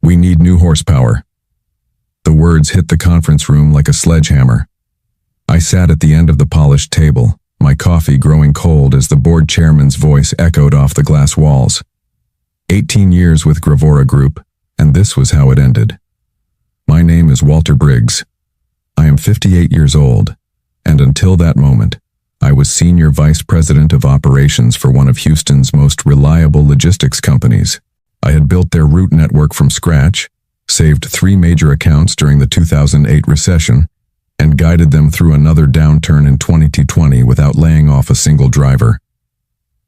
We need new horsepower. The words hit the conference room like a sledgehammer. I sat at the end of the polished table, my coffee growing cold as the board chairman's voice echoed off the glass walls. 18 years with Gravora Group, and this was how it ended. My name is Walter Briggs. I am 58 years old, and until that moment, I was Senior Vice President of Operations for one of Houston's most reliable logistics companies. I had built their route network from scratch, saved 3 major accounts during the 2008 recession, and guided them through another downturn in 2020 without laying off a single driver.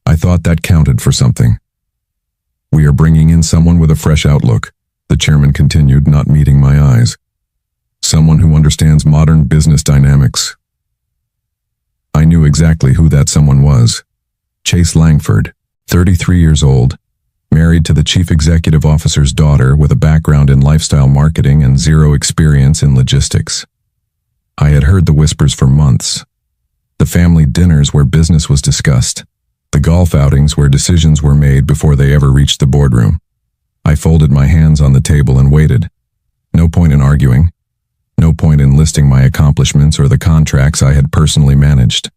I thought that counted for something. We are bringing in someone with a fresh outlook, the chairman continued, not meeting my eyes. Someone who understands modern business dynamics. I knew exactly who that someone was. Chase Langford, 33 years old, married to the chief executive officer's daughter with a background in lifestyle marketing and zero experience in logistics. I had heard the whispers for months. The family dinners where business was discussed. The golf outings where decisions were made before they ever reached the boardroom. I folded my hands on the table and waited. No point in arguing. No point in listing my accomplishments or the contracts I had personally managed.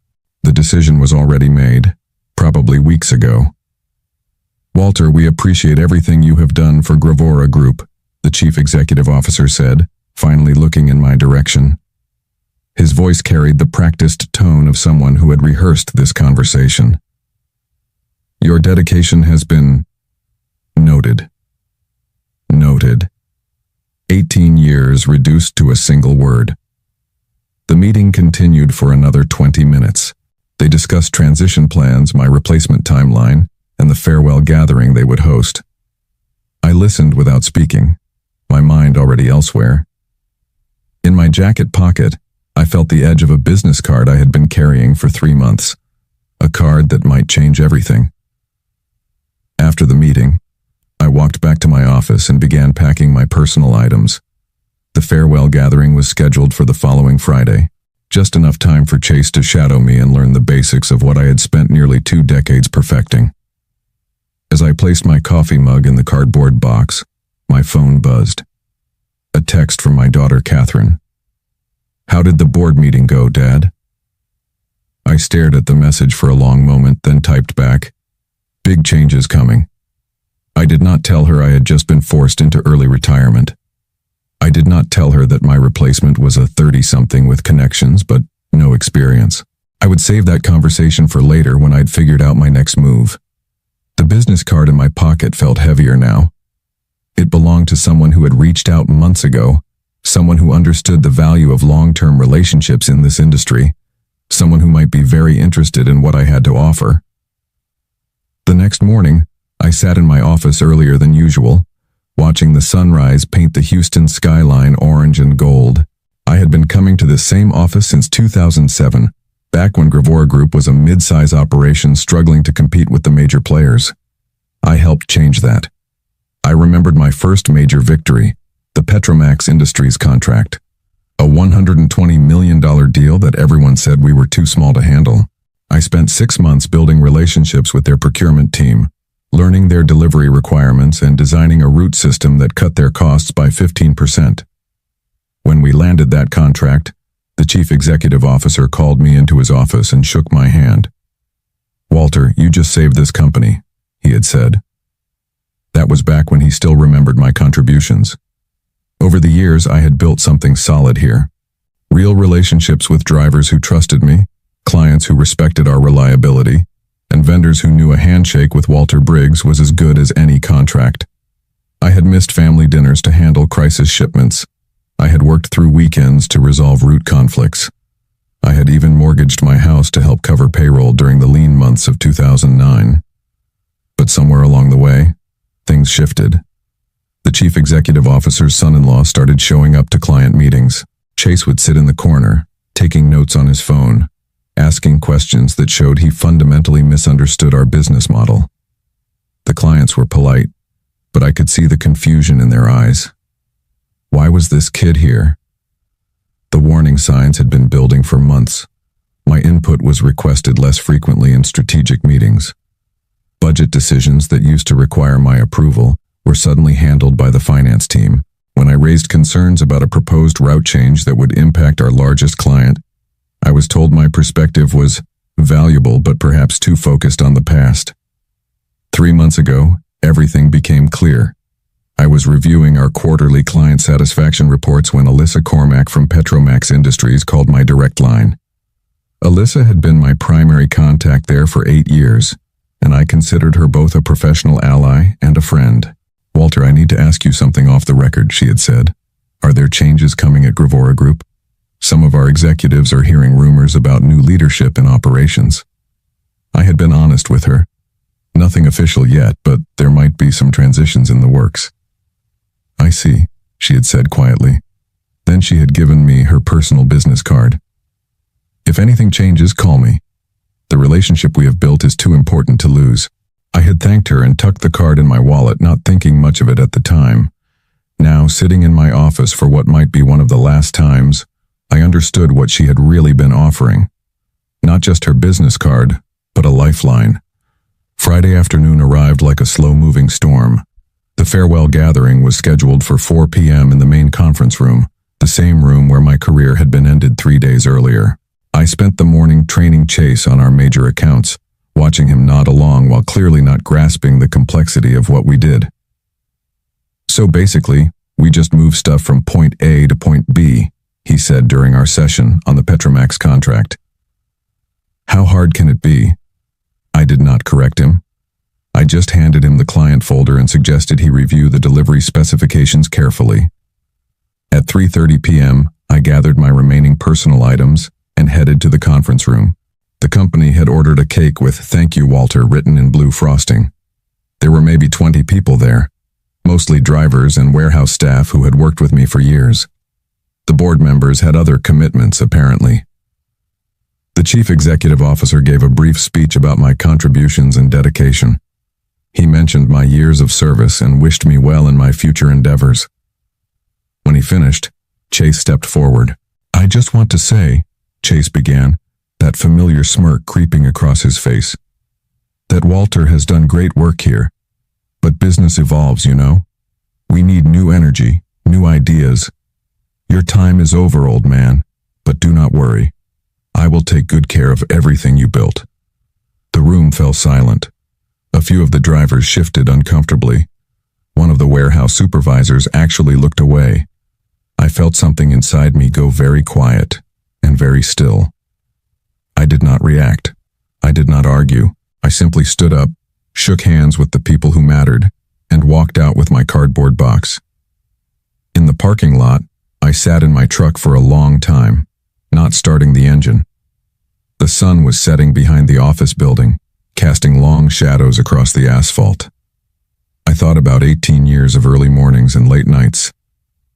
The decision was already made, probably weeks ago. Walter, we appreciate everything you have done for Gravora Group, the chief executive officer said, finally looking in my direction. His voice carried the practiced tone of someone who had rehearsed this conversation. Your dedication has been noted. Noted. 18 years reduced to a single word. The meeting continued for another 20 minutes. They discussed transition plans, my replacement timeline, and the farewell gathering they would host. I listened without speaking, my mind already elsewhere. In my jacket pocket, I felt the edge of a business card I had been carrying for 3 months, a card that might change everything. After the meeting, I walked back to my office and began packing my personal items. The farewell gathering was scheduled for the following Friday, just enough time for Chase to shadow me and learn the basics of what I had spent nearly 2 decades perfecting. As I placed my coffee mug in the cardboard box, my phone buzzed. A text from my daughter, Catherine. How did the board meeting go, Dad? I stared at the message for a long moment, then typed back, big changes coming. I did not tell her I had just been forced into early retirement. I did not tell her that my replacement was a 30-something with connections but no experience. I would save that conversation for later when I'd figured out my next move. The business card in my pocket felt heavier now. It belonged to someone who had reached out months ago, someone who understood the value of long-term relationships in this industry, someone who might be very interested in what I had to offer. The next morning, I sat in my office earlier than usual, watching the sunrise paint the Houston skyline orange and gold. I had been coming to this same office since 2007, back when Gravora Group was a mid-size operation struggling to compete with the major players. I helped change that. I remembered my first major victory, the Petromax Industries contract, a $120 million deal that everyone said we were too small to handle. I spent 6 months building relationships with their procurement team, learning their delivery requirements and designing a route system that cut their costs by 15%. When we landed that contract, the chief executive officer called me into his office and shook my hand. Walter, you just saved this company, he had said. That was back when he still remembered my contributions. Over the years, I had built something solid here. Real relationships with drivers who trusted me, clients who respected our reliability, and vendors who knew a handshake with Walter Briggs was as good as any contract. I had missed family dinners to handle crisis shipments. I had worked through weekends to resolve route conflicts. I had even mortgaged my house to help cover payroll during the lean months of 2009. But somewhere along the way, things shifted. The chief executive officer's son-in-law started showing up to client meetings. Chase would sit in the corner, taking notes on his phone, asking questions that showed he fundamentally misunderstood our business model. The clients were polite, but I could see the confusion in their eyes. Why was this kid here? The warning signs had been building for months. My input was requested less frequently in strategic meetings. Budget decisions that used to require my approval were suddenly handled by the finance team. raised concerns about a proposed route change that would impact our largest client. I was told my perspective was valuable but perhaps too focused on the past. 3 months ago, everything became clear. I was reviewing our quarterly client satisfaction reports when Alyssa Cormack from Petromax Industries called my direct line. Alyssa had been my primary contact there for 8 years, and I considered her both a professional ally and a friend. "Walter, I need to ask you something off the record," she had said. "Are there changes coming at Gravora Group? Some of our executives are hearing rumors about new leadership in operations." I had been honest with her. Nothing official yet, but there might be some transitions in the works. "I see," she had said quietly. Then she had given me her personal business card. "If anything changes, call me. The relationship we have built is too important to lose." I had thanked her and tucked the card in my wallet, not thinking much of it at the time. Now, sitting in my office for what might be one of the last times, I understood what she had really been offering. Not just her business card, but a lifeline. Friday afternoon arrived like a slow-moving storm. The farewell gathering was scheduled for 4 p.m. in the main conference room, the same room where my career had been ended 3 days earlier. I spent the morning training Chase on our major accounts, watching him nod along while clearly not grasping the complexity of what we did. "So basically, we just move stuff from point A to point B," he said during our session on the Petromax contract. "How hard can it be?" I did not correct him. I just handed him the client folder and suggested he review the delivery specifications carefully. At 3:30 p.m., I gathered my remaining personal items and headed to the conference room. The company had ordered a cake with "Thank you, Walter" written in blue frosting. There were maybe 20 people there, mostly drivers and warehouse staff who had worked with me for years. The board members had other commitments, apparently. The chief executive officer gave a brief speech about my contributions and dedication. He mentioned my years of service and wished me well in my future endeavors. When he finished, Chase stepped forward. "I just want to say," Chase began, that familiar smirk creeping across his face, "that Walter has done great work here. But business evolves, you know. We need new energy, new ideas. Your time is over, old man, but do not worry. I will take good care of everything you built." The room fell silent. A few of the drivers shifted uncomfortably. One of the warehouse supervisors actually looked away. I felt something inside me go very quiet and very still. I did not react. I did not argue. I simply stood up, shook hands with the people who mattered, and walked out with my cardboard box. In the parking lot, I sat in my truck for a long time, not starting the engine. The sun was setting behind the office building, casting long shadows across the asphalt. I thought about 18 years of early mornings and late nights.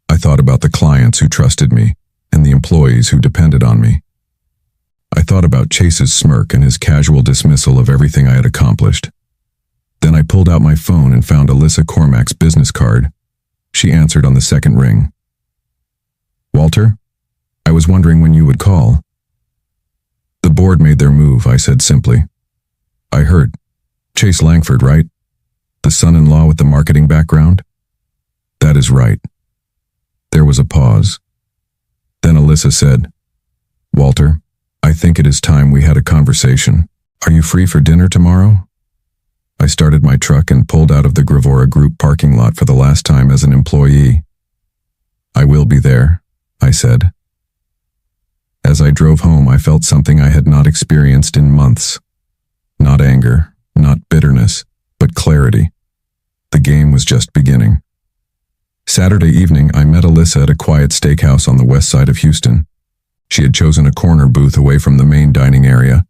I thought about the clients who trusted me and the employees who depended on me. I thought about Chase's smirk and his casual dismissal of everything I had accomplished. Then I pulled out my phone and found Alyssa Cormack's business card. She answered on the second ring. "Walter, I was wondering when you would call." "The board made their move," I said simply. "I heard. Chase Langford, right? The son-in-law with the marketing background?" "That is right." There was a pause. Then Alyssa said, "Walter, I think it is time we had a conversation. Are you free for dinner tomorrow?" I started my truck and pulled out of the Gravora Group parking lot for the last time as an employee. "I will be there," I said. As I drove home, I felt something I had not experienced in months. Not anger, not bitterness, but clarity. The game was just beginning. Saturday evening, I met Alyssa at a quiet steakhouse on the west side of Houston. She had chosen a corner booth away from the main dining area,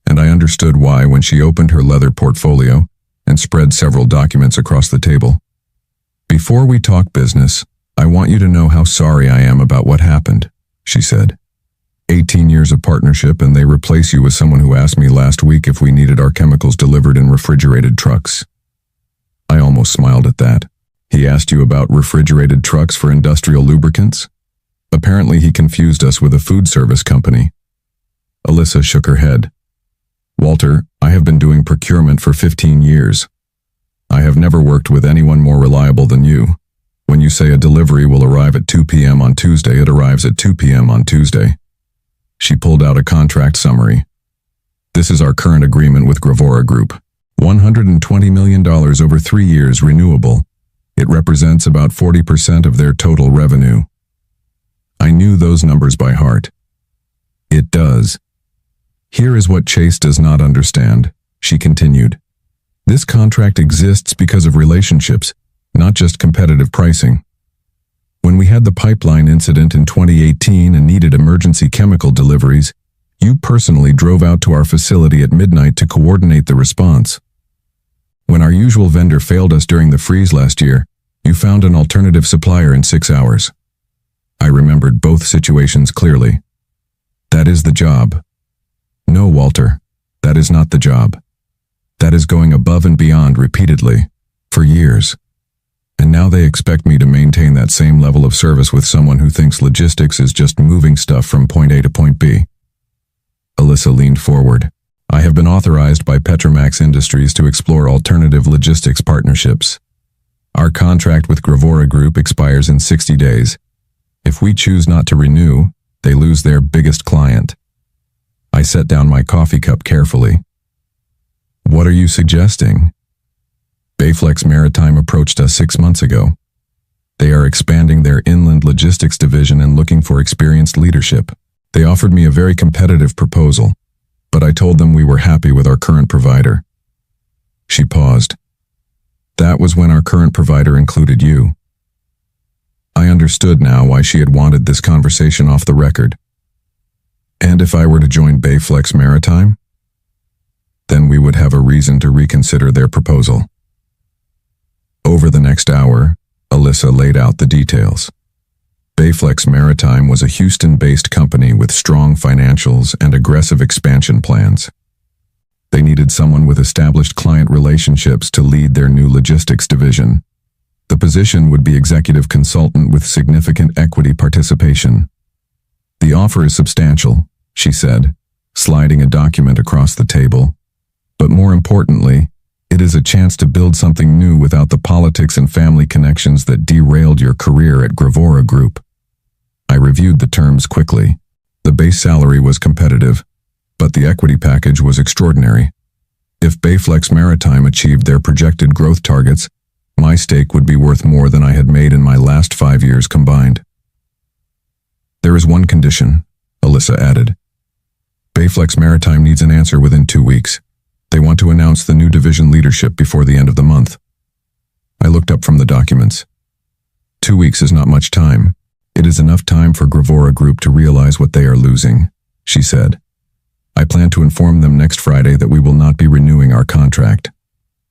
and I understood why when she opened her leather portfolio and spread several documents across the table. "Before we talk business, I want you to know how sorry I am about what happened," she said. 18 years of partnership, and they replace you with someone who asked me last week if we needed our chemicals delivered in refrigerated trucks. I almost smiled at that. "He asked you about refrigerated trucks for industrial lubricants?" Apparently he confused us with a food service company. Alyssa shook her head. "Walter, I have been doing procurement for 15 years. I have never worked with anyone more reliable than you. When you say a delivery will arrive at 2 p.m. on Tuesday, it arrives at 2 p.m. on Tuesday. She pulled out a contract summary. This is our current agreement with Gravora Group. $120 million over 3 years, renewable. It represents about 40% of their total revenue. I knew those numbers by heart. It does. Here is what Chase does not understand, she continued. This contract exists because of relationships, not just competitive pricing. When we had the pipeline incident in 2018 and needed emergency chemical deliveries, you personally drove out to our facility at midnight to coordinate the response. When our usual vendor failed us during the freeze last year, you found an alternative supplier in 6 hours. I remembered both situations clearly. That is the job. No, Walter, that is not the job. That is going above and beyond repeatedly, for years. And now they expect me to maintain that same level of service with someone who thinks logistics is just moving stuff from point A to point B. Alyssa leaned forward. I have been authorized by Petromax Industries to explore alternative logistics partnerships. Our contract with Gravora Group expires in 60 days. If we choose not to renew, they lose their biggest client. I set down my coffee cup carefully. What are you suggesting? Bayflex Maritime approached us 6 months ago. They are expanding their inland logistics division and looking for experienced leadership. They offered me a very competitive proposal, but I told them we were happy with our current provider. She paused. That was when our current provider included you. I understood now why she had wanted this conversation off the record. And if I were to join Bayflex Maritime? Then we would have a reason to reconsider their proposal. Over the next hour, Alyssa laid out the details. Bayflex Maritime was a Houston-based company with strong financials and aggressive expansion plans. They needed someone with established client relationships to lead their new logistics division. The position would be executive consultant with significant equity participation. The offer is substantial, she said, sliding a document across the table. But more importantly, it is a chance to build something new without the politics and family connections that derailed your career at Gravora Group. I reviewed the terms quickly. The base salary was competitive, but the equity package was extraordinary. If Bayflex Maritime achieved their projected growth targets, my stake would be worth more than I had made in my last 5 years combined. There is one condition, Alyssa added. Bayflex Maritime needs an answer within 2 weeks. They want to announce the new division leadership before the end of the month. I looked up from the documents. 2 weeks is not much time. It is enough time for Gravora Group to realize what they are losing, she said. I plan to inform them next Friday that we will not be renewing our contract.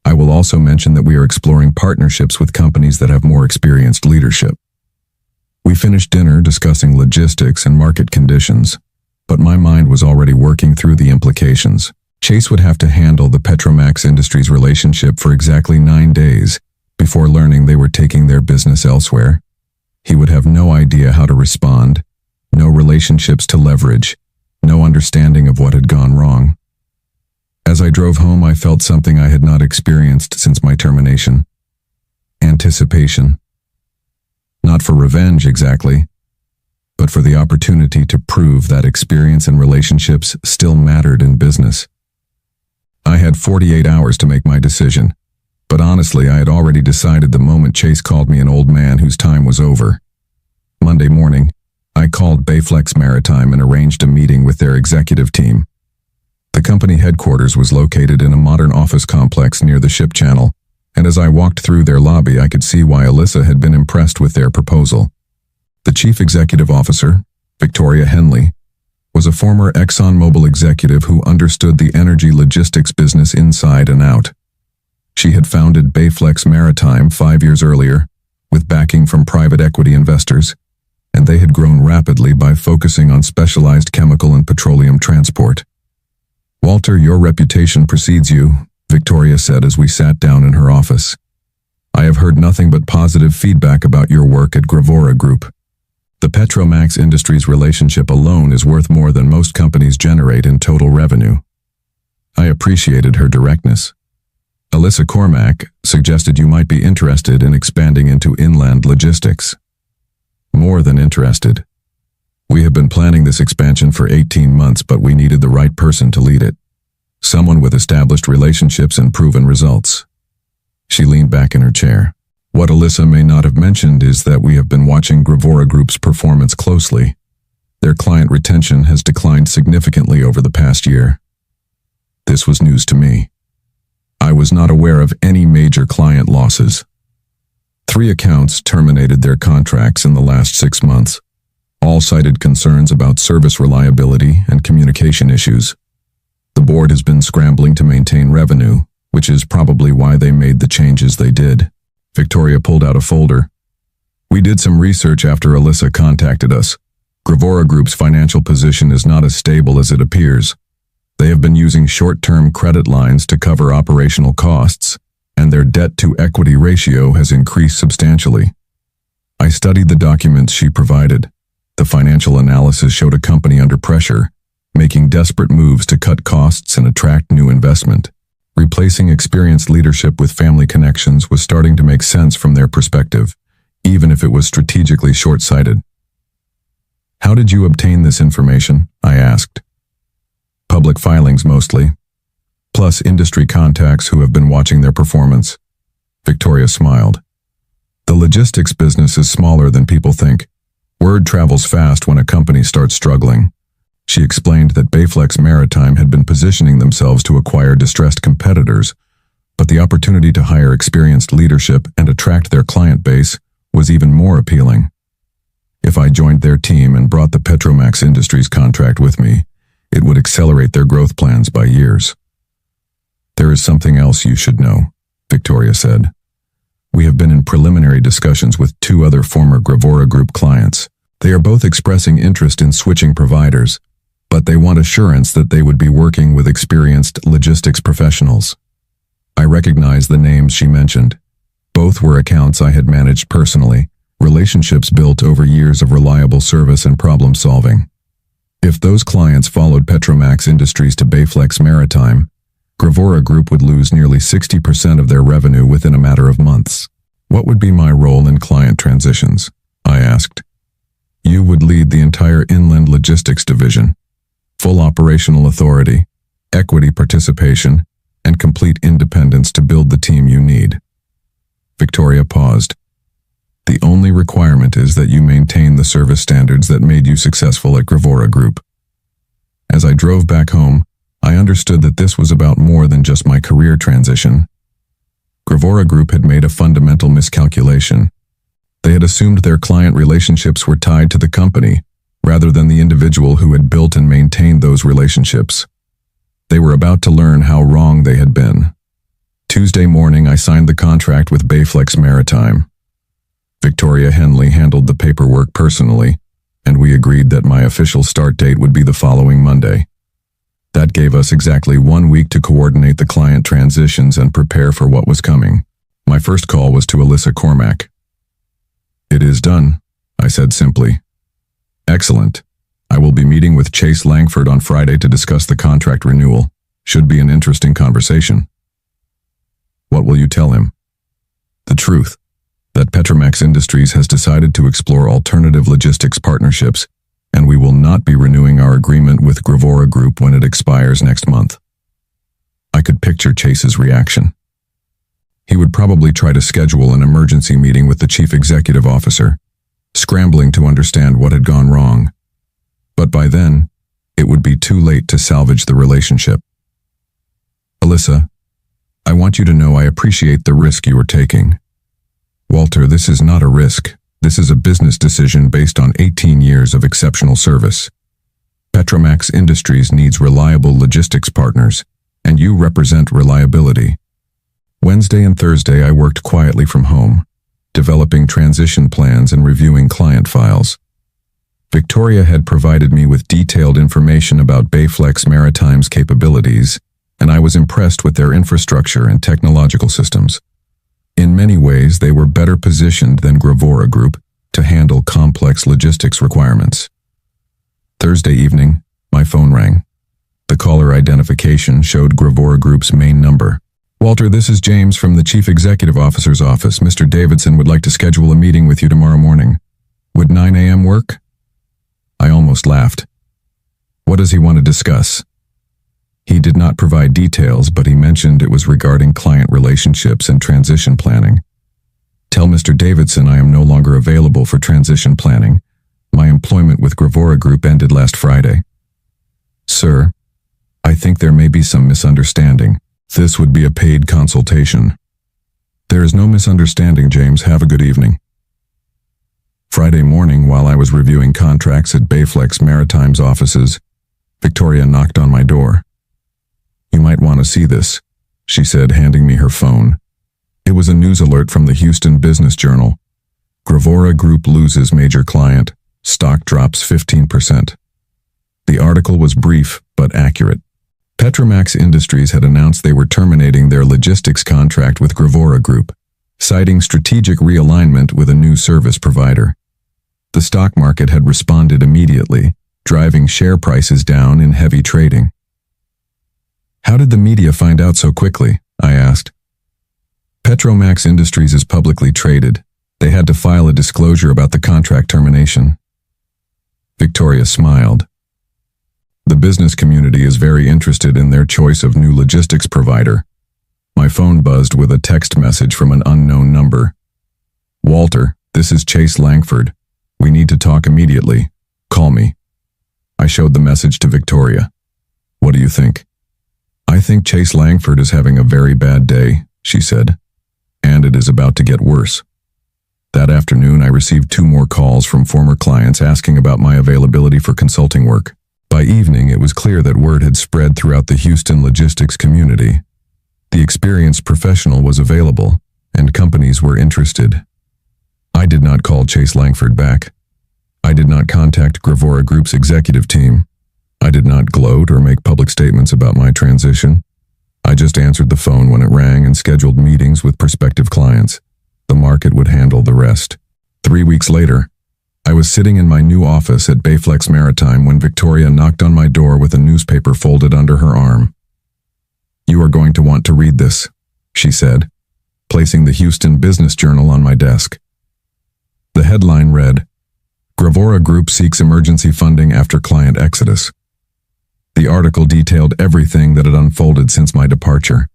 I will also mention that we are exploring partnerships with companies that have more experienced leadership. We finished dinner discussing logistics and market conditions, but my mind was already working through the implications. Chase would have to handle the Petromax Industries relationship for exactly 9 days before learning they were taking their business elsewhere. He would have no idea how to respond, no relationships to leverage, no understanding of what had gone wrong. As I drove home, I felt something I had not experienced since my termination. Anticipation. Not for revenge exactly, but for the opportunity to prove that experience and relationships still mattered in business. I had 48 hours to make my decision, but honestly, I had already decided the moment Chase called me an old man whose time was over. Monday morning, I called Bayflex Maritime and arranged a meeting with their executive team. The company headquarters was located in a modern office complex near the ship channel, and as I walked through their lobby, I could see why Alyssa had been impressed with their proposal. The chief executive officer, Victoria Henley, was a former ExxonMobil executive who understood the energy logistics business inside and out. She had founded Bayflex Maritime 5 years earlier, with backing from private equity investors, and they had grown rapidly by focusing on specialized chemical and petroleum transport. Walter, your reputation precedes you, Victoria said as we sat down in her office. I have heard nothing but positive feedback about your work at Gravora Group. The Petromax Industries relationship alone is worth more than most companies generate in total revenue. I appreciated her directness. Alyssa Cormack suggested you might be interested in expanding into inland logistics. More than interested. We have been planning this expansion for 18 months, but we needed the right person to lead it. Someone with established relationships and proven results. She leaned back in her chair. What Alyssa may not have mentioned is that we have been watching Gravora Group's performance closely. Their client retention has declined significantly over the past year. This was news to me. I was not aware of any major client losses. 3 accounts terminated their contracts in the last 6 months. All cited concerns about service reliability and communication issues. The board has been scrambling to maintain revenue, which is probably why they made the changes they did. Victoria pulled out a folder. We did some research after Alyssa contacted us. Gravora Group's financial position is not as stable as it appears. They have been using short-term credit lines to cover operational costs, and their debt-to-equity ratio has increased substantially. I studied the documents she provided. The financial analysis showed a company under pressure, making desperate moves to cut costs and attract new investment. Replacing experienced leadership with family connections was starting to make sense from their perspective, even if it was strategically short-sighted. How did you obtain this information? I asked. Public filings mostly, plus industry contacts who have been watching their performance. Victoria smiled. The logistics business is smaller than people think. Word travels fast when a company starts struggling. She explained that Bayflex Maritime had been positioning themselves to acquire distressed competitors, but the opportunity to hire experienced leadership and attract their client base was even more appealing. If I joined their team and brought the Petromax Industries contract with me, it would accelerate their growth plans by years. There is something else you should know, Victoria said. We have been in preliminary discussions with 2 other former Gravora Group clients. They are both expressing interest in switching providers, but they want assurance that they would be working with experienced logistics professionals. I recognize the names she mentioned. Both were accounts I had managed personally, relationships built over years of reliable service and problem solving. If those clients followed Petromax Industries to Bayflex Maritime, Gravora Group would lose nearly 60% of their revenue within a matter of months. What would be my role in client transitions? I asked. You would lead the entire inland logistics division. Full operational authority, equity participation, and complete independence to build the team you need. Victoria paused. The only requirement is that you maintain the service standards that made you successful at Gravora Group. As I drove back home, I understood that this was about more than just my career transition. Gravora Group had made a fundamental miscalculation. They had assumed their client relationships were tied to the company, rather than the individual who had built and maintained those relationships. They were about to learn how wrong they had been. Tuesday morning, I signed the contract with Bayflex Maritime. Victoria Henley handled the paperwork personally, and we agreed that my official start date would be the following Monday. That gave us exactly 1 week to coordinate the client transitions and prepare for what was coming. My first call was to Alyssa Cormack. It is done, I said simply. Excellent. I will be meeting with Chase Langford on Friday to discuss the contract renewal. Should be an interesting conversation. What will you tell him? The truth. That Petromax Industries has decided to explore alternative logistics partnerships, and we will not be renewing our agreement with Gravora Group when it expires next month. I could picture Chase's reaction. He would probably try to schedule an emergency meeting with the chief executive officer, scrambling to understand what had gone wrong. But by then, it would be too late to salvage the relationship. Alyssa, I want you to know I appreciate the risk you are taking. Walter, this is not a risk. This is a business decision based on 18 years of exceptional service. Petromax Industries needs reliable logistics partners, and you represent reliability. Wednesday and Thursday I worked quietly from home, developing transition plans and reviewing client files. Victoria had provided me with detailed information about Bayflex Maritime's capabilities, and I was impressed with their infrastructure and technological systems. In many ways, they were better positioned than Gravora Group to handle complex logistics requirements. Thursday evening, my phone rang. The caller identification showed Gravora Group's main number. Walter, this is James from the Chief Executive Officer's office. Mr. Davidson would like to schedule a meeting with you tomorrow morning. Would 9 a.m. work? I almost laughed. What does he want to discuss? He did not provide details, but he mentioned it was regarding client relationships and transition planning. Tell Mr. Davidson I am no longer available for transition planning. My employment with Gravora Group ended last Friday. Sir, I think there may be some misunderstanding. This would be a paid consultation. There is no misunderstanding, James. Have a good evening. Friday morning, while I was reviewing contracts at Bayflex Maritime's offices, Victoria knocked on my door. You might want to see this, she said, handing me her phone. It was a news alert from the Houston Business Journal. Gravora Group loses major client. Stock drops 15%. The article was brief but accurate. Petromax Industries had announced they were terminating their logistics contract with Gravora Group, citing strategic realignment with a new service provider. The stock market had responded immediately, driving share prices down in heavy trading. How did the media find out so quickly? I asked. Petromax Industries is publicly traded. They had to file a disclosure about the contract termination. Victoria smiled. The business community is very interested in their choice of new logistics provider. My phone buzzed with a text message from an unknown number. Walter, this is Chase Langford. We need to talk immediately. Call me. I showed the message to Victoria. What do you think? I think Chase Langford is having a very bad day, she said. And it is about to get worse. That afternoon, I received 2 more calls from former clients asking about my availability for consulting work. By evening, it was clear that word had spread throughout the Houston logistics community. The experienced professional was available, and companies were interested. I did not call Chase Langford back. I did not contact Gravora Group's executive team. I did not gloat or make public statements about my transition. I just answered the phone when it rang and scheduled meetings with prospective clients. The market would handle the rest. 3 weeks later, I was sitting in my new office at Bayflex Maritime when Victoria knocked on my door with a newspaper folded under her arm. You are going to want to read this, she said, placing the Houston Business Journal on my desk. The headline read, Gravora Group seeks emergency funding after client exodus. The article detailed everything that had unfolded since my departure.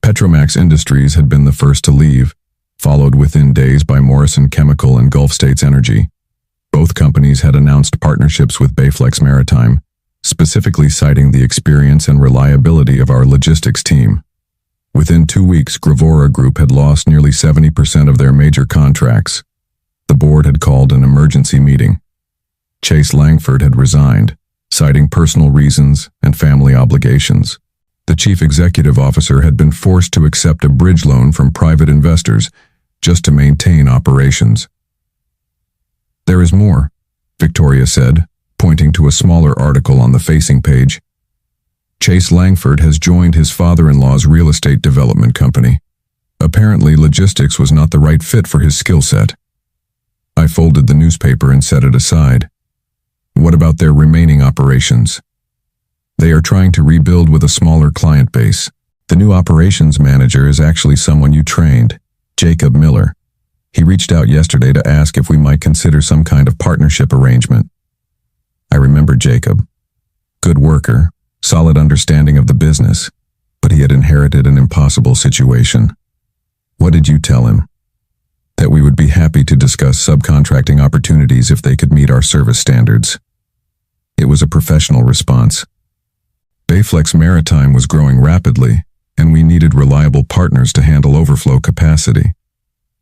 Petromax Industries had been the first to leave, followed within days by Morrison Chemical and Gulf States Energy. Both companies had announced partnerships with Bayflex Maritime, specifically citing the experience and reliability of our logistics team. Within 2 weeks, Gravora Group had lost nearly 70% of their major contracts. The board had called an emergency meeting. Chase Langford had resigned, citing personal reasons and family obligations. The chief executive officer had been forced to accept a bridge loan from private investors just to maintain operations. There is more, Victoria said, pointing to a smaller article on the facing page. Chase Langford has joined his father-in-law's real estate development company. Apparently, logistics was not the right fit for his skill set. I folded the newspaper and set it aside. What about their remaining operations? They are trying to rebuild with a smaller client base. The new operations manager is actually someone you trained, Jacob Miller. He reached out yesterday to ask if we might consider some kind of partnership arrangement. I remember Jacob. Good worker, solid understanding of the business, but he had inherited an impossible situation. What did you tell him? That we would be happy to discuss subcontracting opportunities if they could meet our service standards. It was a professional response. Bayflex Maritime was growing rapidly, and we needed reliable partners to handle overflow capacity.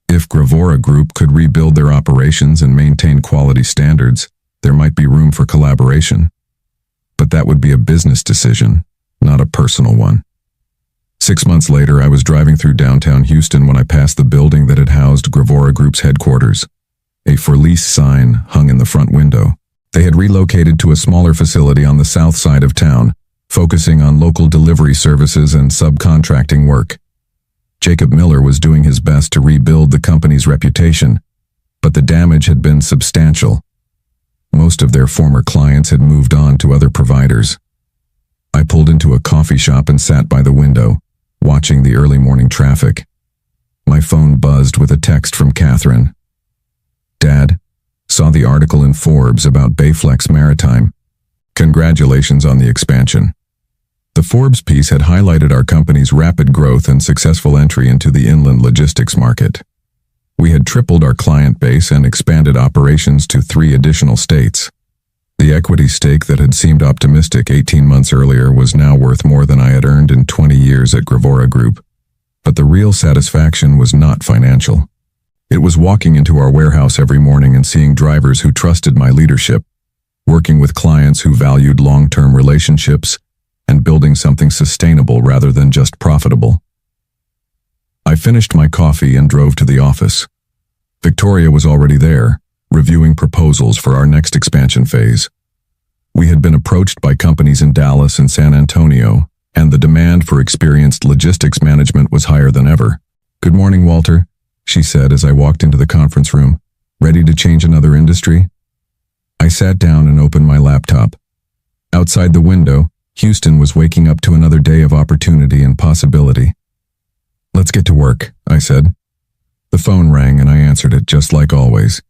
If Gravora Group could rebuild their operations and maintain quality standards, there might be room for collaboration. But that would be a business decision, not a personal one. 6 months later, I was driving through downtown Houston when I passed the building that had housed Gravora Group's headquarters. A for lease sign hung in the front window. They had relocated to a smaller facility on the south side of town, focusing on local delivery services and subcontracting work. Jacob Miller was doing his best to rebuild the company's reputation, but the damage had been substantial. Most of their former clients had moved on to other providers. I pulled into a coffee shop and sat by the window, watching the early morning traffic. My phone buzzed with a text from Catherine. Dad, saw the article in Forbes about Bayflex Maritime. Congratulations on the expansion. The Forbes piece had highlighted our company's rapid growth and successful entry into the inland logistics market. We had tripled our client base and expanded operations to 3 additional states. The equity stake that had seemed optimistic 18 months earlier was now worth more than I had earned in 20 years at Gravora Group. But the real satisfaction was not financial. It was walking into our warehouse every morning and seeing drivers who trusted my leadership, working with clients who valued long-term relationships, and building something sustainable rather than just profitable. I finished my coffee and drove to the office. Victoria was already there, reviewing proposals for our next expansion phase. We had been approached by companies in Dallas and San Antonio, and the demand for experienced logistics management was higher than ever. "Good morning, Walter," she said as I walked into the conference room. "Ready to change another industry?" I sat down and opened my laptop. Outside the window, Houston was waking up to another day of opportunity and possibility. "Let's get to work," I said. The phone rang and I answered it just like always.